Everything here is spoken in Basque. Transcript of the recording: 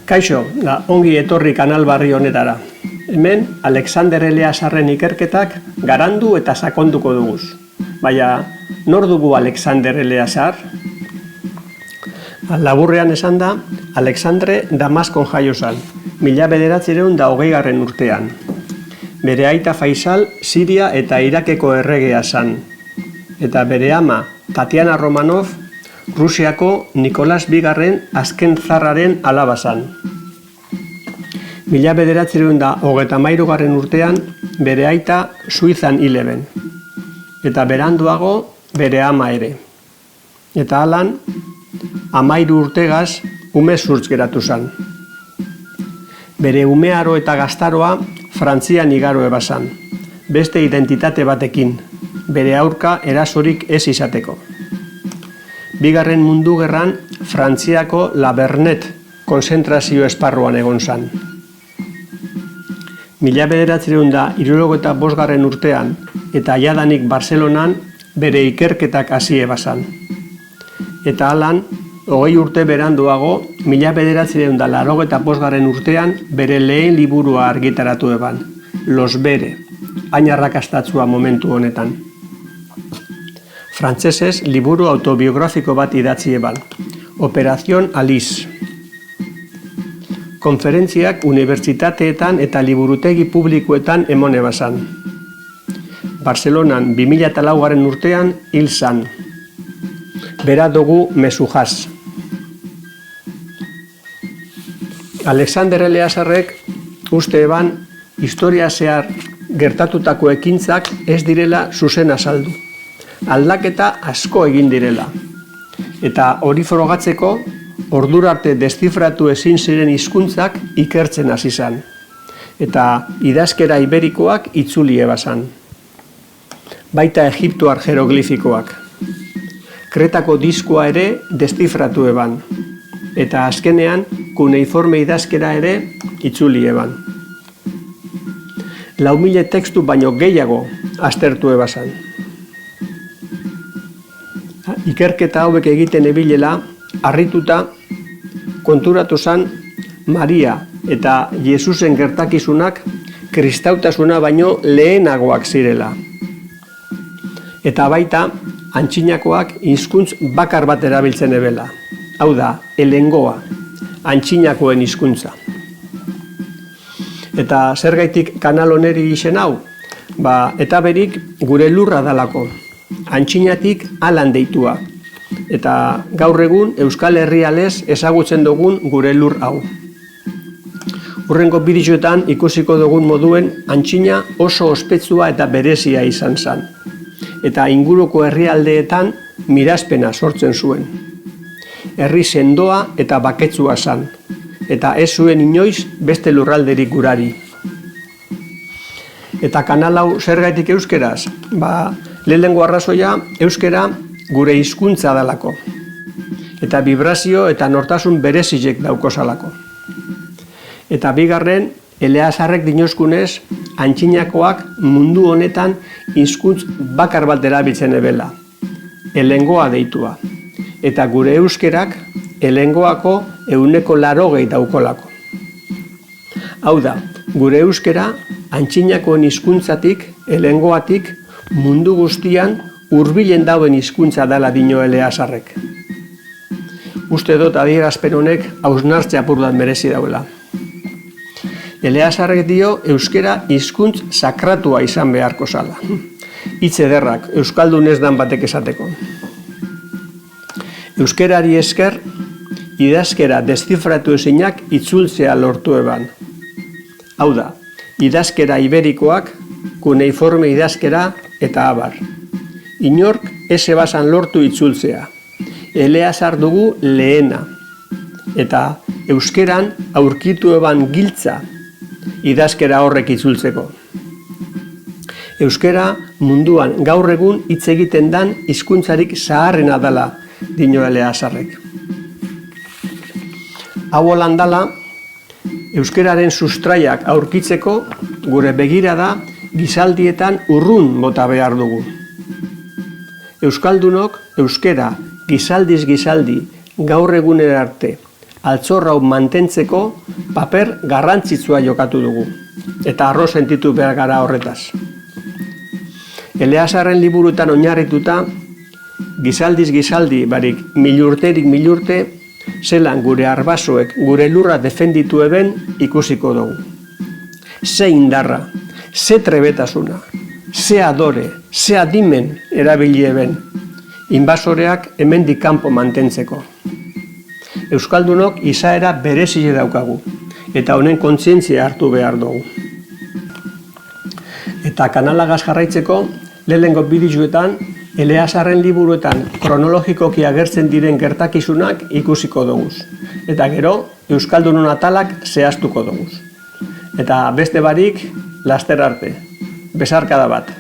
Kaixo, ongi etorri kanal barri honetara. Hemen, Alexander Eleazarren ikerketak garandu eta sakonduko duguz. Baina, nor dugu Alexander Eleazar? Laburrean esan da, Alexandre Damaskon jaio zan, 1920 urtean. Bere aita Faisal, Siria eta Irakeko erregea zan. Eta bere ama, Tatiana Romanov, Rusiako Nikolas Bigarren azken zarraren alaba zan. 1933 urtean bere aita Suizan hileben. Eta beranduago bere ama ere. Eta halan, 13 urtegaz umezurtz geratu zan. Bere umearo eta gaztaroa Frantzian igaro ebazan, beste identitate batekin, bere aurka erasorik ez izateko. Bigarren mundu gerran Frantziako La Bernet konzentrazio esparruan egon zan. 1975 urtean eta jadanik Barcelonan bere ikerketak hasi ebazan. Eta halan, 20 urte beranduago, 1985 urtean bere lehen liburua argitaratu eban, Los Bere, hain arrakastatsua momentu honetan. Frantsesez liburu autobiografiko bat idatzi eban, Operación Alice. Konferentziak unibertsitateetan eta liburutegi publikoetan emon ebazan. Barcelonan 2004 urtean hil zan. Bera dugu mesujaz. Alexander Eleazarrek uste eban historia zehar gertatutako ekintzak ez direla zuzen azaldu. Aldaketa asko egin direla. Eta hori frogatzeko, ordura arte deszifratu ezin ziren hizkuntzak ikertzen hasi zan. Eta idazkera iberikoak itzuli ebazan. Baita egiptoar jeroglifikoak. Kretako diskoa ere deszifratu eban. Eta azkenean, kuneiforme idazkera ere itzuli eban. 4.000 tekstu baino gehiago aztertu ebazan. Ikerketa hauek egiten ebilela, harrituta, konturatu zan Maria eta Jesusen gertakizunak kristautasuna baino lehenagoak zirela. Eta baita, antxinakoak hizkuntz bakar bat erabiltzen ebela. Hau da, helengoa, antxinakoen hizkuntza. Eta zergaitik kanal honeri izen hau? Eta berik gure lurra dalako. Antxinatik alan deitua. Eta gaur egun Euskal Herrialez ezagutzen dugun gure lur hau. Hurrengo bideoetan ikusiko dugun moduen antxina oso ospetsua eta berezia izan zen. Eta inguruko herrialdeetan mirazpena sortzen zuen. Herri sendoa eta baketsua zen. Eta ez zuen inoiz beste lurralderik gurari. Eta kanal hau zergaitik euskeraz? Lehenengo arrazoia euskera gure hizkuntza dalako. Eta vibrazio eta nortasun berezilek daukozalako. Eta bigarren, Eleazarrek dinozkunez, antxinakoak mundu honetan hizkuntz bakar bat erabiltzen ebela. Helengoa deitua. Eta gure euskerak helengoako 180 daukolako. Hau da, gure euskera antxinakoen hizkuntzatik, helengoatik, mundu guztian hurbilen dauen hizkuntza dela dio Eleazarrek. Uste dut adierazpen honek hausnartze apur bat merezi dauela. Eleazarrek dio euskera hizkuntz sakratua izan beharko zala. Hitz ederrak, euskaldun ez dan batek esateko. Euskerari esker, idazkera deszifratu ezinak itzultzea lortu eban. Hau da, idazkera iberikoak, kuneiforme idazkera eta abar. Inork ez ebazan lortu itzultzea. Eleazar dugu lehena. Eta euskeran aurkitu eban giltza idazkera horrek itzultzeko. Euskera munduan gaur egun hitz egiten dan hizkuntzarik zaharrena dela, dio Eleazarrek. Hau holan dala, euskeraren sustraiak aurkitzeko gure begirada gizaldietan urrun bota behar dugu. Euskaldunok euskera gizaldiz gizaldi gaur egunera arte Altzor hau mantentzeko paper garrantzitsua jokatu dugu, eta harro sentitu behar gara horretaz. Eleazarren liburutan oinarrituta, gizaldiz gizaldi barik milurterik milurte, zelan gure arbasoek gure lurra defenditu eben ikusiko dugu. Ze indarra, ze trebetasuna, ze adore, ze adimen erabili eben, inbasoreak hemendik kanpo mantentzeko. Euskaldunok izaera berezile daukagu, eta honen kontzientzia hartu behar dugu. Eta kanalagaz jarraitzeko, lehenengo bideoetan, Eleazarren liburuetan kronologikoki agertzen diren gertakizunak ikusiko dugu. Eta gero, Euskaldunon atalak zehaztuko dugu. Eta beste barik, laster arte. Besarkada bat.